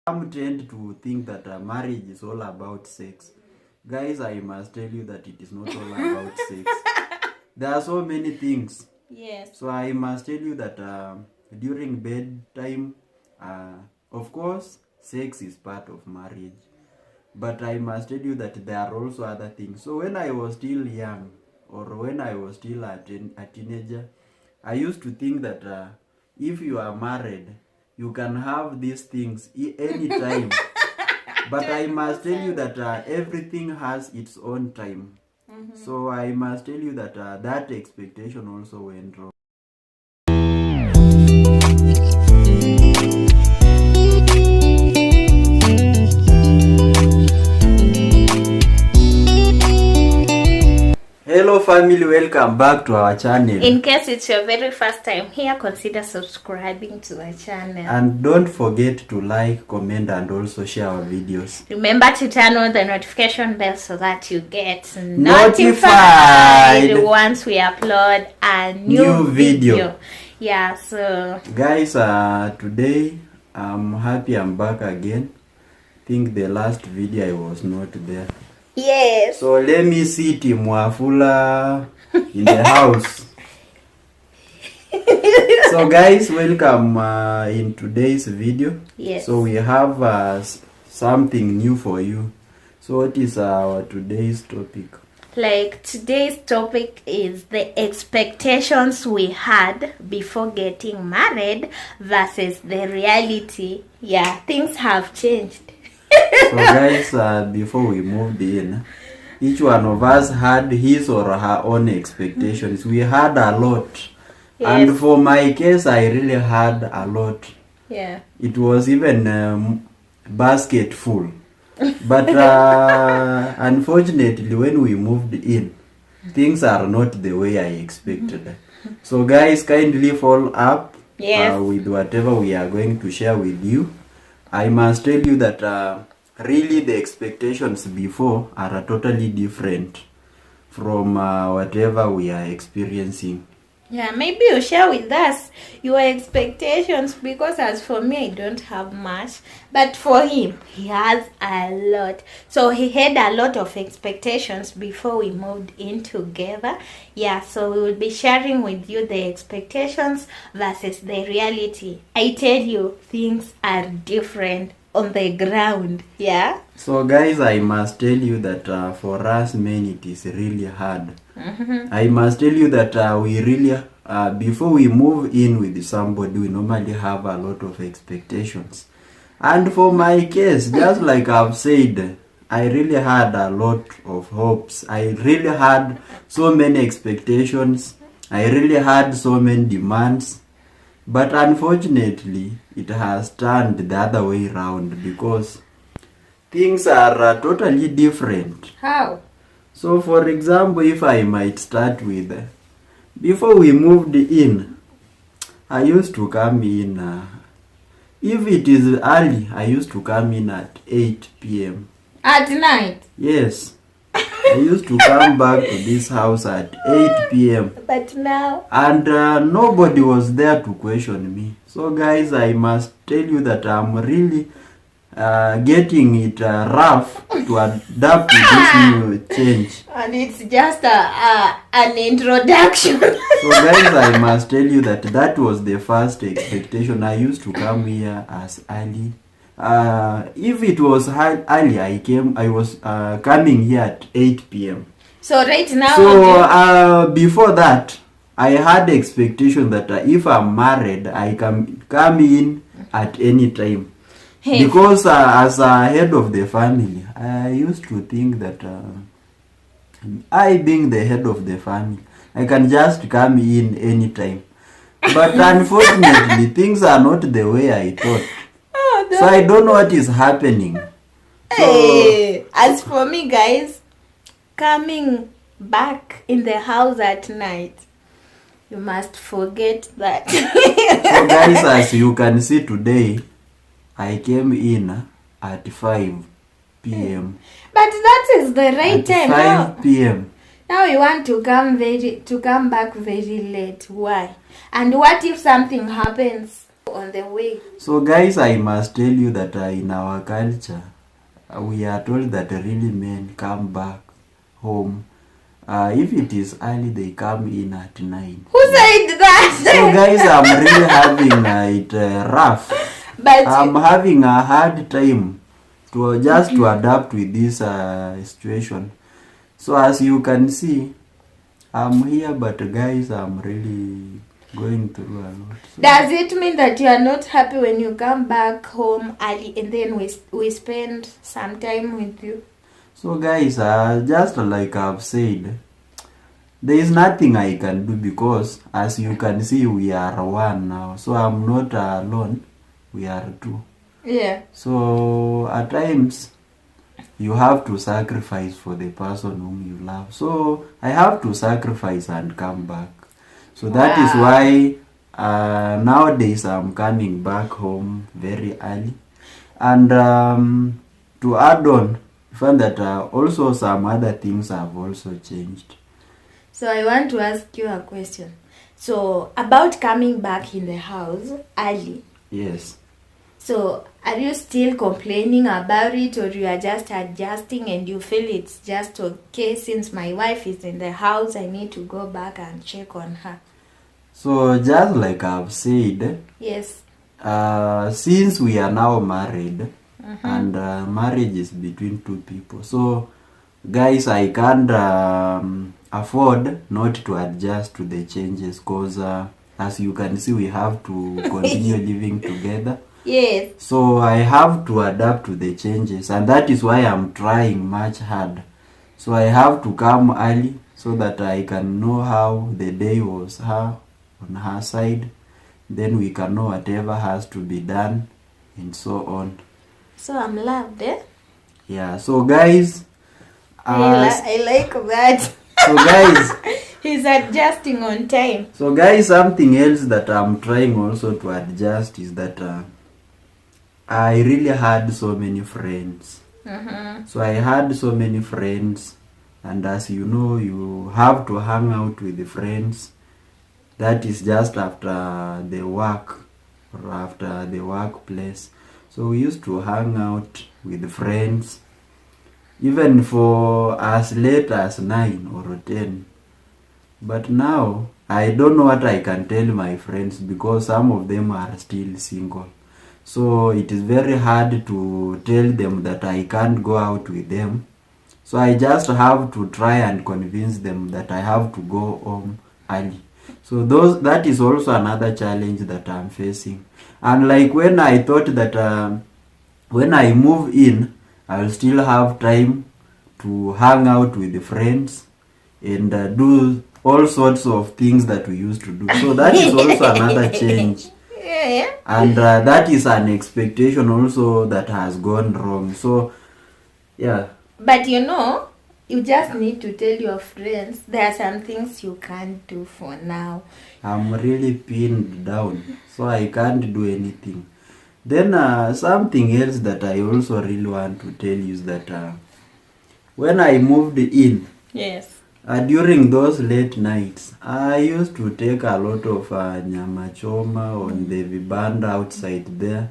Some tend to think that marriage is all about sex. Guys, I must tell you that it is not all about sex. There are so many things. Yes. So I must tell you that during bedtime, of course, sex is part of marriage. But I must tell you that there are also other things. So when I was still young, or when I was still a teenager, I used to think that if you are married, you can have these things anytime. But I must tell you that everything has its own time. So I must tell you that that expectation also went wrong. Hello family, welcome back to our channel. In case it's your very first time here, consider subscribing to our channel. And don't forget to like, comment and also share our videos. Remember to turn on the notification bell so that you get notified once we upload a new video. Yeah, so guys, today I'm happy I'm back again. I think the last video I was not there. Yes. So let me see Team Wafula in the house. So guys, welcome in today's video. Yes. So we have something new for you. So what is our today's topic? Like today's topic is the expectations we had before getting married versus the reality. Yeah, things have changed. So guys, before we moved in, each one of us had his or her own expectations. We had a lot. Yes. And for my case, I really had a lot. Yeah. It was even basket full. But unfortunately, when we moved in, things are not the way I expected. So guys, kindly follow up. Yes. With whatever we are going to share with you. I must tell you that really the expectations before are totally different from whatever we are experiencing. Yeah, maybe you share with us your expectations, because as for me, I don't have much. But for him, he has a lot. So he had a lot of expectations before we moved in together. Yeah, so we will be sharing with you the expectations versus the reality. I tell you, things are different on the ground. Yeah. So guys, I must tell you that for us men, it is really hard. I must tell you that we really, before we move in with somebody, we normally have a lot of expectations. And for my case, just like I've said, I really had a lot of hopes. I really had so many expectations. I really had so many demands. But unfortunately, it has turned the other way around because things are totally different. How? So for example, if I might start with, before we moved in, I used to come in, if it is early, I used to come in at 8 p.m. At night? Yes. I used to come back to this house at 8 p.m. But now? And nobody was there to question me. So guys, I must tell you that I'm really getting it rough to adapt to this new change. And it's just an introduction. So guys, I must tell you that that was the first expectation. I used to come here as early. If it was early, I was coming here at 8 p.m. So right now... So before that, I had expectation that if I'm married, I can come in at any time. Hey. Because as a head of the family, I used to think that I being the head of the family, I can just come in anytime. But unfortunately, things are not the way I thought. Oh, no. So I don't know what is happening. Hey, as for me, guys, coming back in the house at night, you must forget that. So guys, as you can see today, I came in at 5 p.m. But that is the right time. 5 p.m. Now you want to come back very late. Why? And what if something happens? on the way. So guys, I must tell you that in our culture, we are told that really men come back home. If it is early, they come in at 9. Who said that? So guys, I'm really having it rough. But I'm having a hard time to just to adapt with this situation. So as you can see, I'm here, but guys, I'm really going through a lot. So. Does it mean that you are not happy when you come back home early and then we spend some time with you? So guys, just like I've said, there is nothing I can do because as you can see, we are one now. So I'm not alone, we are two. Yeah. So at times, you have to sacrifice for the person whom you love. So I have to sacrifice and come back. So that is why nowadays I'm coming back home very early. And to add on, I find that also some other things have also changed. So I want to ask you a question. So about coming back in the house early. Yes. So are you still complaining about it, or you are just adjusting and you feel it's just okay since my wife is in the house, I need to go back and check on her? So just like I've said, yes, since we are now married, and marriage is between two people, so guys, I can't afford not to adjust to the changes because as you can see, we have to continue living together. Yes. So I have to adapt to the changes, and that is why I'm trying much hard. So I have to come early so that I can know how the day was her on her side. Then we can know whatever has to be done and so on. So I'm loved, eh? Yeah. So guys, I like that. So guys, he's adjusting on time. So guys, something else that I'm trying also to adjust is that I really had so many friends. So I had so many friends, and as you know, you have to hang out with the friends. That is just after the work or after the workplace. So we used to hang out with friends even for as late as 9 or 10. But now I don't know what I can tell my friends because some of them are still single. So it is very hard to tell them that I can't go out with them. So I just have to try and convince them that I have to go home early. So that is also another challenge that I'm facing. And like when I thought that when I move in, I'll still have time to hang out with the friends and do all sorts of things that we used to do. So that is also another change. Yeah. And that is an expectation also that has gone wrong. So, yeah. But you know, you just need to tell your friends there are some things you can't do for now. I'm really pinned down, so I can't do anything. Then something else that I also really want to tell you is that when I moved in, yes, during those late nights, I used to take a lot of nyama choma on the vibanda outside there.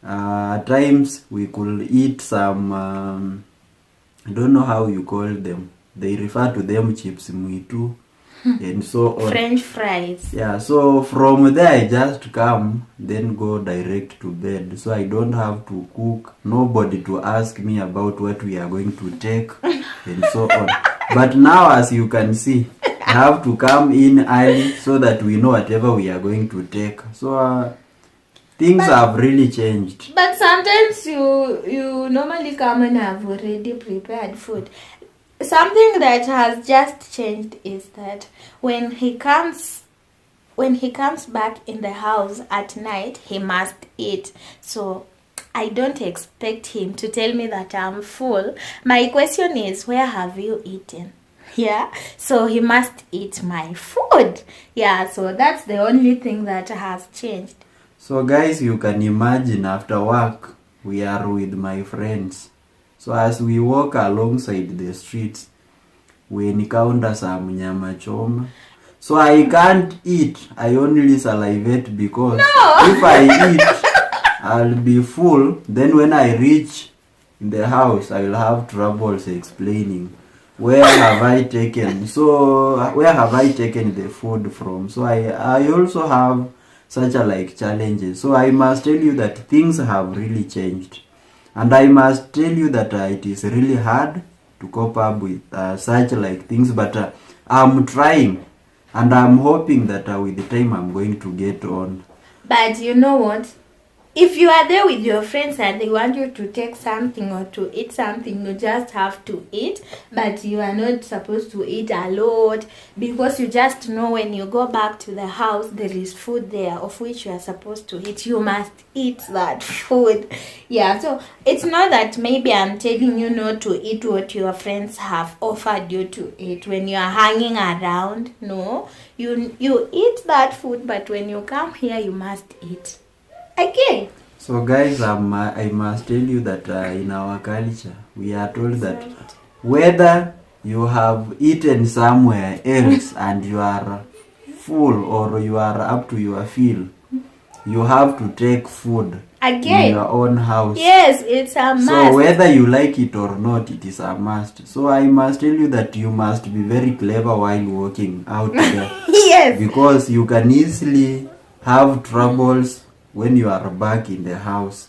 At times we could eat some, I don't know how you call them. They refer to them chips mwitu and so on. French fries. Yeah, so from there I just come, then go direct to bed. So I don't have to cook, nobody to ask me about what we are going to take and so on. But now, as you can see, I have to come in early so that we know whatever we are going to take. So things have really changed. But sometimes you normally come and have already prepared food. Something that has just changed is that when he comes back in the house at night, he must eat. So I don't expect him to tell me that I'm full. My question is, where have you eaten? Yeah, so he must eat my food. Yeah, so that's the only thing that has changed. So guys, you can imagine after work, we are with my friends. So as we walk alongside the streets, we encounter some nyama choma. So I can't eat. I only salivate because if I eat, I'll be full. Then when I reach the house, I will have troubles explaining where have I taken. So where have I taken the food from? So I also have such a like challenges. So I must tell you that things have really changed, and I must tell you that it is really hard to cope up with such like things. But I'm trying. And I'm hoping that with the time I'm going to get on. But you know what? If you are there with your friends and they want you to take something or to eat something, you just have to eat. But you are not supposed to eat a lot, because you just know when you go back to the house, there is food there of which you are supposed to eat. You must eat that food. Yeah, so it's not that maybe I'm telling you not to eat what your friends have offered you to eat when you are hanging around. No, you eat that food, but when you come here, you must eat. Okay. So guys, I must tell you that in our culture, we are told that whether you have eaten somewhere else and you are full or you are up to your fill, you have to take food again in your own house. Yes, it's a must. So whether you like it or not, it is a must. So I must tell you that you must be very clever while walking out there. Yes. Because you can easily have troubles when you are back in the house.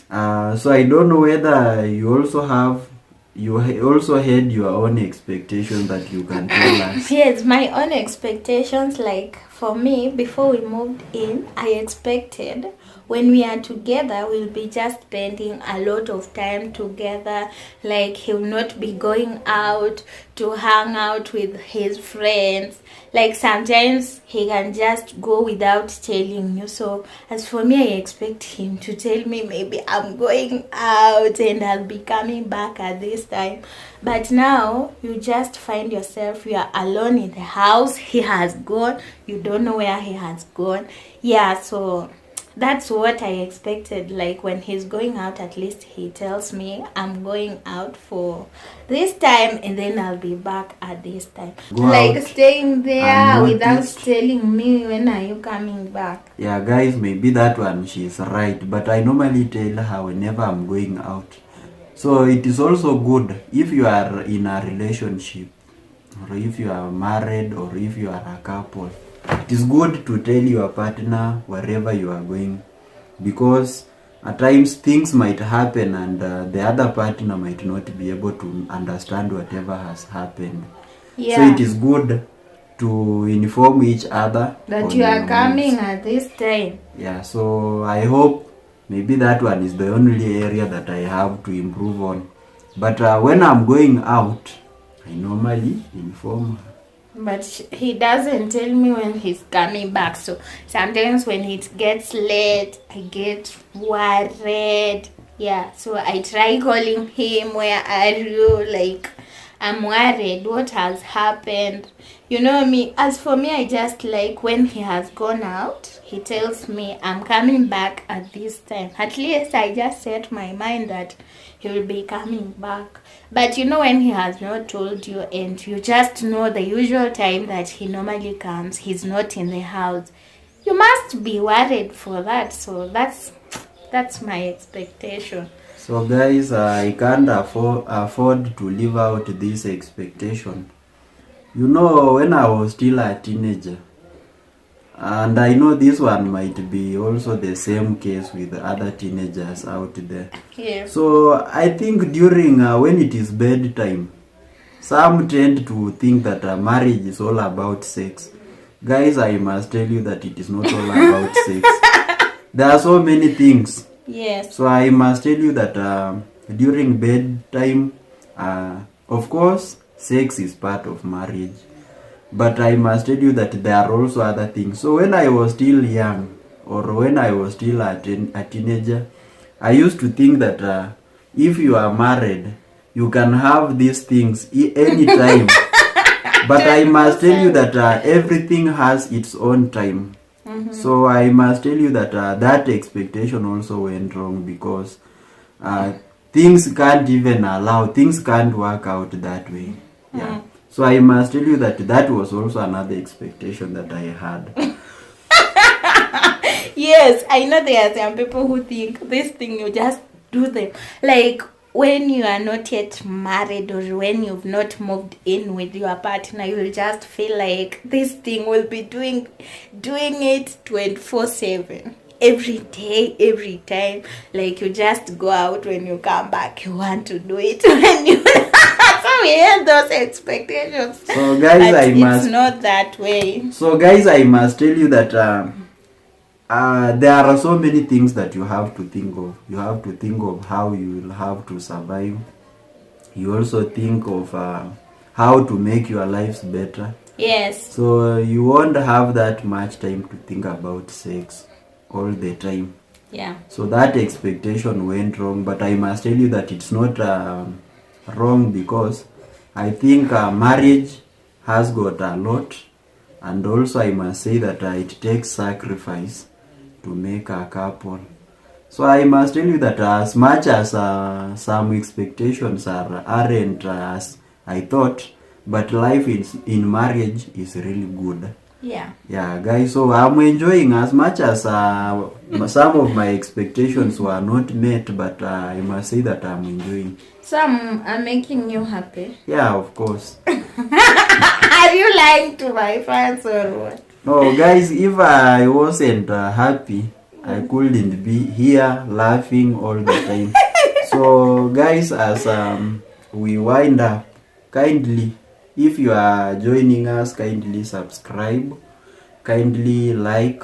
So I don't know whether you also had your own expectations that you can tell us. Yes, my own expectations. Like for me, before we moved in, I expected when we are together, we'll be just spending a lot of time together. Like he'll not be going out to hang out with his friends. Like sometimes he can just go without telling you. So as for me, I expect him to tell me maybe I'm going out and I'll be coming back at this time. But now you just find yourself, you are alone in the house. He has gone. You don't know where he has gone. Yeah, so that's what I expected. Like when he's going out, at least he tells me I'm going out for this time and then I'll be back at this time. Go like out staying there without unnoticed. telling me when are you coming back. Yeah, guys, maybe that one she's right. But I normally tell her whenever I'm going out. So it is also good if you are in a relationship, or if you are married, or if you are a couple. It is good to tell your partner wherever you are going, because at times things might happen and the other partner might not be able to understand whatever has happened. Yeah. So it is good to inform each other that you are coming at this time. Yeah, so I hope maybe that one is the only area that I have to improve on. But when I'm going out, I normally inform her. But he doesn't tell me when he's coming back. So sometimes when it gets late, I get worried. Yeah, so I try calling him, where are you? Like, I'm worried. What has happened? You know me. As for me, I just like when he has gone out, he tells me I'm coming back at this time. At least I just set my mind that he will be coming back. But you know, when he has not told you and you just know the usual time that he normally comes, he's not in the house, you must be worried for that. So that's my expectation. So guys, I can't afford to live out this expectation. You know, when I was still a teenager, and I know this one might be also the same case with other teenagers out there. Yeah. So I think during when it is bedtime, some tend to think that marriage is all about sex. Guys, I must tell you that it is not all about sex. There are so many things. Yes. So I must tell you that during bedtime, of course, sex is part of marriage. But I must tell you that there are also other things. So when I was still young, or when I was still a teenager, I used to think that if you are married, you can have these things anytime. But I must tell you that everything has its own time. Mm-hmm. So I must tell you that that expectation also went wrong, because things can't work out that way. Yeah. So I must tell you that that was also another expectation that I had. Yes, I know there are some people who think this thing you just do them. Like when you are not yet married or when you've not moved in with your partner, you'll just feel like this thing will be doing it 24/7. Every day, every time. Like you just go out, when you come back, you want to do it when you so we have those expectations. So guys, but it's not that way. So guys, I must tell you that there are so many things that you have to think of. You have to think of how you will have to survive. You also think of how to make your lives better. Yes. So you won't have that much time to think about sex all the time. Yeah. So that expectation went wrong, but I must tell you that it's not wrong, because I think marriage has got a lot, and also I must say that it takes sacrifice to make a couple. So I must tell you that as much as some expectations aren't as I thought, but life in marriage is really good. Yeah, guys, so I'm enjoying as much as some of my expectations were not met, but I must say that I'm enjoying. Some are making you happy. Yeah, of course. Are you lying to my fans or what? No, guys, if I wasn't happy, I couldn't be here laughing all the time. So, guys, as we wind up, kindly, if you are joining us, kindly subscribe, kindly like,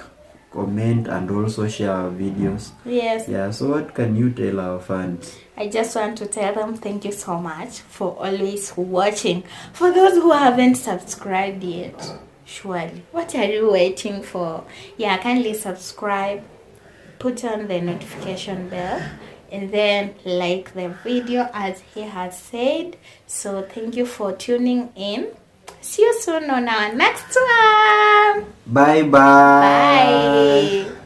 comment, and also share our videos. Yes. Yeah, so what can you tell our fans? I just want to tell them thank you so much for always watching. For those who haven't subscribed yet, surely, what are you waiting for? Yeah, kindly subscribe, put on the notification bell, and then like the video as he has said. So thank you for tuning in. See you soon on our next one. Bye. Bye.